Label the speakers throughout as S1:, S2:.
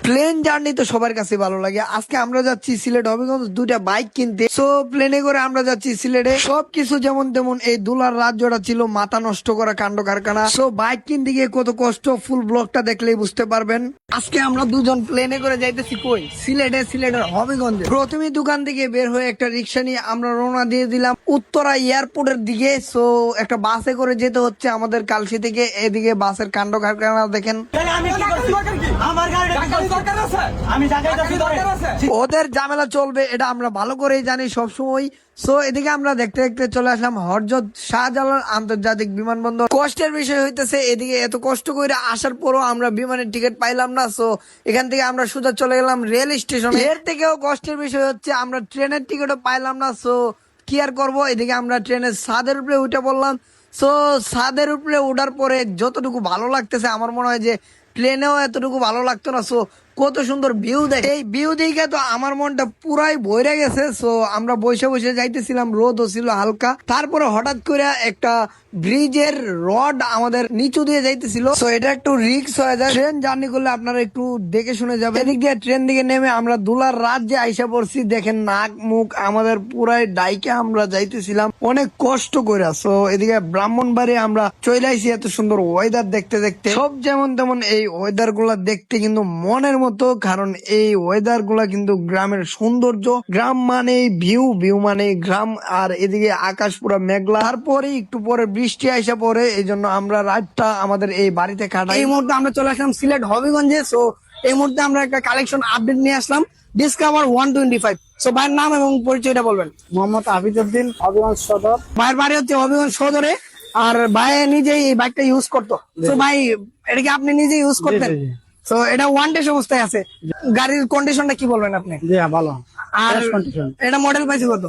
S1: Plane journey তো সবার কাছে ভালো লাগে। আজকে আমরা যাচ্ছি সিলেট হবিগঞ্জ দুইটা বাইক কিনতে। সো প্লেনে করে আমরা যাচ্ছি সিলেটে। সবকিছু যেমন তেমন, এই দুলার রাজ্যটা ছিল মাথা নষ্ট করা কাণ্ড কারখানা। সো বাইক কিনতে গিয়ে কত কষ্ট, ফুল ব্লগটা দেখলেই বুঝতে পারবেন। আজকে আমরা দুজন প্লেনে করে যাইতেছি কই, সিলেটের হবিগঞ্জে। প্রথমে দোকান থেকে বের হয়ে একটা রিক্সা নিয়ে আমরা রওনা দিয়ে দিলাম উত্তরা এয়ারপোর্টের দিকে। সো একটা বাসে করে যেতে হচ্ছে আমাদের কালসি থেকে। এদিকে বাসের কাণ্ড কারখানা দেখেন। ওদের ঝামেলা চলবে এটা আমরা ভালো করেই জানি সবসময়। সো এদিকে আমরা দেখতে দেখতে চলে আসলাম হযরত শাহজালাল আন্তর্জাতিক বিমানবন্দর। কষ্টের বিষয় হইতেছে এদিকে এত কষ্ট করে আসার পরও আমরা বিমানের টিকিট পাইলাম না। সো এখান থেকে আমরা সোজা চলে গেলাম রেল স্টেশনে। এর থেকেও কষ্টের বিষয় হচ্ছে আমরা ট্রেনের টিকিটও পাইলাম না। সো কি আর করবো, এদিকে আমরা ট্রেনের ছাদের উপরে উঠে পড়লাম। সো ছাদের উপরে ওঠার পরে যতটুকু ভালো লাগতেছে, আমার মনে হয় যে প্লেনেও এতটুকু ভালো লাগতো না। সো কত সুন্দর ভিউ দেখে, এই ভিউ দেখে তো আমার মনটা পুরাই ভরে গেছে। সো আমরা বসে বসে যাইতেছিলাম, রোদও ছিল হালকা। তারপরে হঠাৎ করে একটা ব্রিজের রড আমাদের নিচু দিয়ে যাইতেছিল। সো এটা একটু রিস্ক হয়ে যায়। ট্রেন জার্নি করলে আপনারা একটু দেখে শুনে যাবেন। এদিক দিয়ে ট্রেন দিকে নেমে আমরা দুলার রাজ্যে আইসা পড়ছি। দেখেন নাক মুখ আমাদের পুরাই ডাইকে আমরা যাইতেছিলাম অনেক কষ্ট করে। সো এদিকে ব্রাহ্মণবাড়ি আমরা চলে আইসি এত সুন্দর ওয়েদার দেখতে দেখতে। সব যেমন তেমন এই ওয়েদার গুলা দেখতে কিন্তু মনের মতো, কারণ এই ওয়েদার গুলা কিন্তু গ্রামের সৌন্দর্য। গ্রাম মানে ভিউ, ভিউ মানে গ্রাম। আর এদিকে আকাশ পুরো মেঘলা। তারপরে একটু পরে বৃষ্টি আইসা পড়ে, এই জন্য আমরা রাতটা আমাদের এই বাড়িতে কাটাই। এই মুহূর্তে আমরা চলে আসলাম সিলেট হবিগঞ্জে। সো এই মুহূর্তে আমরা একটা কালেকশন আপডেট নিয়ে আসলাম, ডিসকভার 125। সো ভাইয়ের নাম এবং পরিচয়টা বলবেন।
S2: মোহাম্মদ আবিদউদ্দিন, হবিগঞ্জ সদর।
S1: ভাইয়ের বাড়ি হচ্ছে হবিগঞ্জ সদরে, আর ভাই নিজেই এই বাইকটা ইউজ করতো। তো ভাই এটা কি আপনি নিজে ইউজ করতেন? তো এটা ওয়ান ডেস অবস্থায় আছে। গাড়ির কন্ডিশনটা কি বলবেন আপনি?
S2: জি ভালো।
S1: আর
S2: Fresh condition।
S1: এটা মডেল পাইছে কত?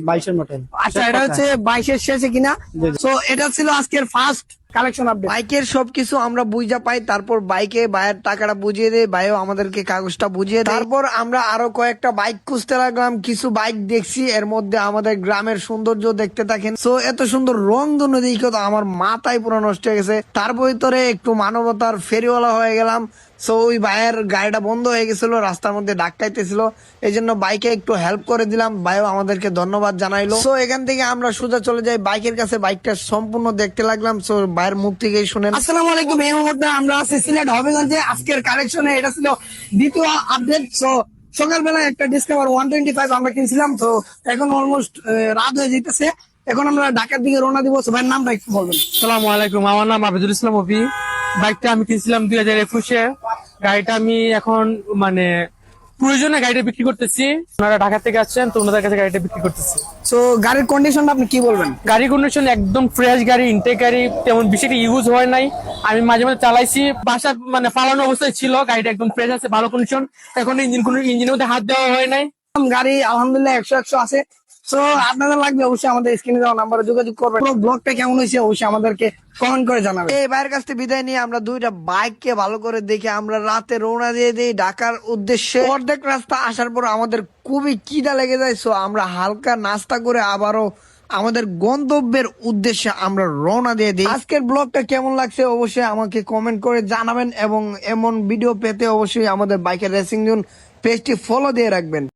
S2: 22-এর মডেল।
S1: আচ্ছা, এটা হচ্ছে 22-এর শেষে কিনা।
S2: জি, জি।
S1: তো এটা ছিল আজকের ফার্স্ট কালেকশন আপডেট। বাইকের সবকিছু আমরা বুঝা পাই, তারপর বাইকে ভাইয়ের টাকাটা বুঝিয়ে দেয়, ভাইও আমাদেরকে কাগজটা বুঝিয়ে দেয়। তারপর আমরা আরো কয়েকটা বাইক খুঁজতে লাগলাম, কিছু বাইক দেখছি, এর মধ্যে আমাদের গ্রামের সৌন্দর্য দেখতে থাকেন। সো এত সুন্দর রং ধনু দেখে তো আমার মাথায় পুরো নষ্ট হয়ে গেছে। তার ভিতরে একটু মানবতার ফেরিওয়ালা হয়ে গেলাম। সো ওই ভাইয়ের গাড়িটা বন্ধ হয়ে গেছিল, রাস্তার মধ্যে ডাক্কাইতেছিল, এই জন্য বাইকে একটু হেল্প করে দিলাম। ভাইও আমাদেরকে ধন্যবাদ জানাইলো। সো এখান থেকে আমরা সোজা চলে যাই বাইকের কাছে, বাইকটা সম্পূর্ণ দেখতে লাগলাম। সো ভাইয়ের মুখ থেকেই শুনেন। আসসালামু আলাইকুম, এই মুহূর্তে আমরা আছি সিলেট হবিগঞ্জে। আজকের কালেকশনে এটা ছিল দ্বিতীয় আপডেট। সো সকালবেলা একটা ডিসকভার 125 আমরা কিনছিলাম। তো এখন অলমোস্ট রাত হয়ে যেতেছে, এখন আমরা ঢাকার দিকে রওনা দিব। সো ভাইয়ের নামটা একটু বলবেন।
S2: আসসালামু আলাইকুম, আমার নাম আবিদুল ইসলাম অপি। বাইকটা আমি কিনছিলাম 2021-এ। গাড়িটা আমি এখন মানে প্রয়োজনে গাড়িটা বিক্রি করতেছি। ওনারা ঢাকা থেকে আসছেন, তো ওনাদের কাছে গাড়িটা বিক্রি করতেছি।
S1: সো গাড়ির কন্ডিশনটা আপনি কি বলবেন?
S2: গাড়ি কন্ডিশন একদম ফ্রেশ গাড়ি, ইনটেক গাড়ি, তেমন বেশি ইউজ হয় নাই। আমি মাঝে মাঝে চালাইছি, বাসা মানে পালানো অবস্থায় ছিল। গাড়িটা একদম ফ্রেশ আছে, ভালো কন্ডিশন। এখন ইঞ্জিনের মধ্যে হাত দেওয়া হয় নাই।
S1: গাড়ি আলহামদুলিল্লাহ 100 আছে। সো আপনাদের লাগবে অবশ্যই আমাদের স্ক্রিনে দেওয়া নাম্বারে যোগাযোগ করবেন। পুরো ব্লগটা কেমন হয়েছে অবশ্যই আমাদেরকে কমেন্ট করে জানাবেন। এই ভাইয়ের কাছ থেকে বিদায় নিয়ে আমরা দুইটা বাইককে ভালো করে দেখে আমরা রাতে রওনা দিয়ে দিই ঢাকার উদ্দেশ্যে। অর্ধেক রাস্তা আসার পর আমাদের খুবই খিদা লেগে যায়। সো আমরা হালকা নাস্তা করে আবারও আমাদের গন্তব্যের উদ্দেশ্যে আমরা রওনা দিয়ে দিই। আজকের ব্লগটা কেমন লাগছে অবশ্যই আমাকে কমেন্ট করে জানাবেন, এবং এমন ভিডিও পেতে অবশ্যই আমাদের বাইকের রেসিং জোন পেজটি ফলো দিয়ে রাখবেন।